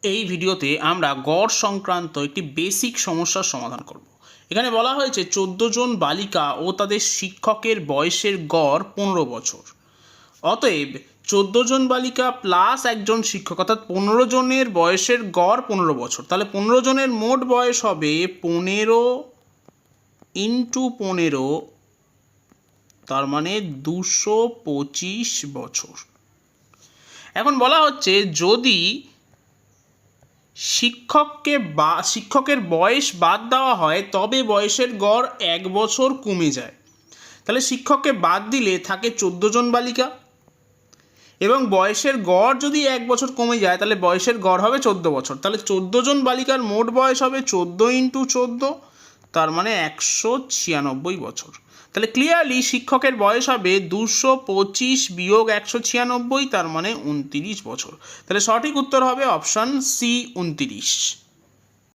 এই ভিডিওতে আমরা গড় সংক্রান্ত একটি বেসিক সমস্যার সমাধান করব। এখানে বলা হয়েছে 14 জন বালিকা ও তাদের শিক্ষকের বয়সের গড় 15 বছর। অতএব 14 জন বালিকা প্লাস একজন শিক্ষক অর্থাৎ 15 জনের বয়সের গড় 15 বছর। তাহলে 15 জনের মোট বয়স হবে 15 ইন্টু 15, তার মানে 225 বছর। এখন বলা হচ্ছে যদি শিক্ষকের বয়স বাদ দেওয়া হয় তবে বয়সের গড় 1 বছর কমে যায়। তাহলে শিক্ষককে বাদ দিলে থাকে 14 জন বালিকা এবং বয়সের গড় যদি 1 বছর কমে যায় তাহলে বয়সের গড় হবে 14 বছর। তাহলে 14 জন বালিকার মোট বয়স হবে 14 ইন্টু 14, তার মানে 196 বছর। তাহলে ক্লিয়ারলি শিক্ষকের বয়স হবে 225 বিয়োগ 196, তার মানে 29 বছর। তাহলে সঠিক উত্তর হবে অপশান সি, 29।